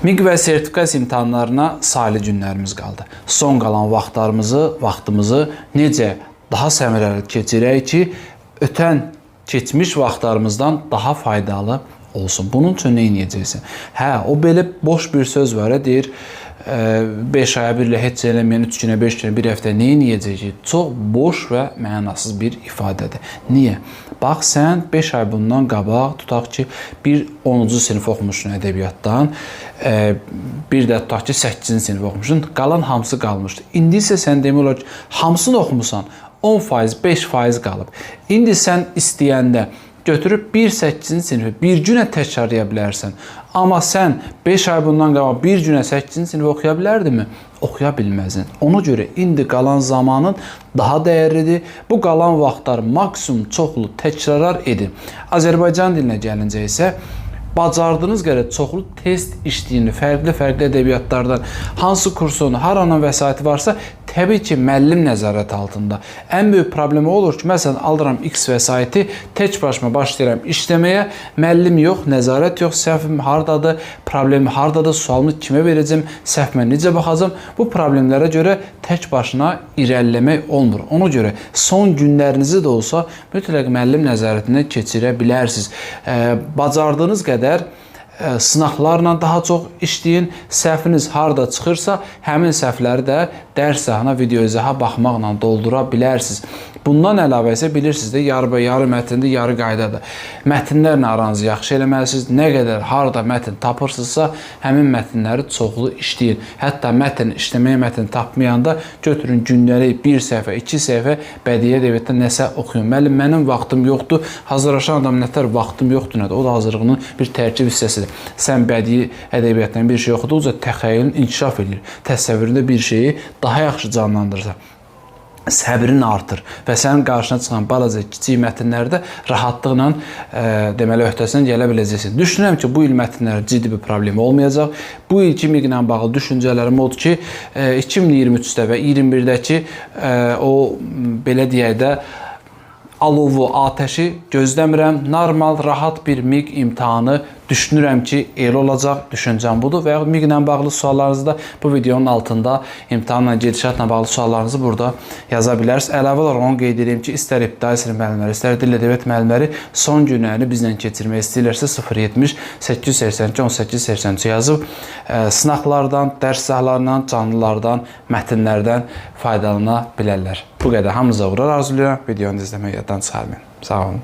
MİQ və sertifikasiya imtahanlarına sayılı günlərimiz qaldı. Son qalan vaxtımızı necə daha səmərəli keçirək ki, keçmiş vaxtlarımızdan daha faydalı olsun. Bunun üçün nə edəcəksən? O belə boş bir söz var, deyir, 5 aya bir ilə heç eləməyən 3 günə, 5 günə, 1 həftə nə edəcək ki? Çox boş və mənasız bir ifadədir. Niyə? Bax, sən 5 ay bundan qabaq, tutaq ki, bir 10-cu sinif oxumuşsun ədəbiyyatdan, bir də tutaq ki, 8-ci sinif oxumuşsun, qalan hamısı qalmışdı. İndi isə sən demək olar ki, hamısını oxumusan, 10%, 5% qalıb. İndi sən istəyəndə götürüb 8-ci sinifi bir günə təkrarlaya bilərsən. Amma sən 5 ay bundan qabaq bir günə 8-ci sinifi oxuya bilərdimi? Oxuya bilməzsin. Ona görə indi qalan zamanın daha dəyərlidir. Bu qalan vaxtlar maksimum çoxlu təkrarlar edin. Azərbaycan dilinə gəlincə isə bacardığınız qədər çoxlu test işləyin, fərqli ədəbiyyatlardan hansı kursun, haranın vəsaiti varsa, təbii ki, müəllim nəzarət altında. Ən böyük problemi olur ki, məsələn, alıram X vəsaiti, tək başıma başlayıram işləməyə, müəllim yox, nəzarət yox, səhvim hardadır, problemi hardadır, sualımı kimə verəcəm, səhvimə necə baxacam, bu problemlərə görə tək başına irəliləmək olmur. Ona görə son günlərinizi də olsa mütləq müəllim nəzarətindən keçirə bilərsiniz. Bacardığınız qədər sınaqlarla daha çox işləyin. Səhviniz harada çıxırsa, həmin səhvləri də dərs izahına, video izaha baxmaqla doldura bilərsiniz. Bundan əlavə isə bilirsiniz də, yarı mətndir, yarı qaydadır. Mətnlərlə aranızı yaxşı eləməlisiniz. Nə qədər harada mətn tapırsınızsa, həmin mətnləri çoxlu işləyin. Hətta mətn işləməyə mətn tapmayanda götürün gündəlik 1 səhvə, 2 səhvə bədii ədəbiyyatda nəsə oxuyun. Müəllim, mənim vaxtım yoxdur. Hazırlaşan adam nətər vaxtım yoxdur nədir? O da hazırlığının bir tərkib hissəsidir. Sən bədii ədəbiyyatdan bir şey oxuduqca təxəyyülün inkişaf edir. Təsəvvüründə bir şeyi daha yaxşı canlandırırsan. Səbrin artır və sənin qarşına çıxan balaca, kiçik mətnlərdə rahatlıqla deməli öhdəsindən gələ biləcəksin. Düşünürəm ki, bu il mətnlərdə ciddi bir problem olmayacaq. Bu ilki MİQ-ilə bağlı düşüncələrim odur ki, 2023-də və 2021-dəki o belə deyək də alovu, atəşi gözləmirəm. Normal, rahat bir MİQ imtahanı düşünürəm ki, elə olacaq, düşüncəm budur və MİQ-ilə bağlı suallarınızı da bu videonun altında imtahanla, gedişatla bağlı suallarınızı burada yaza bilərsiniz. Əlavə olaraq onu qeyd edeyim ki, istər ibtidai sinif müəllimləri, istər dil ədəbiyyat müəllimləri son günlərini bizlə keçirmək istəyirlərsə 070 882 1883 yazıb sınaqlardan, dərs izahlarından, canlılardan, mətnlərdən faydalana bilərlər. Bu qədər. Hamınıza uğurlar arzulayıram. Videonu izləməyi yaddan çıxarmayın. Sağ olun.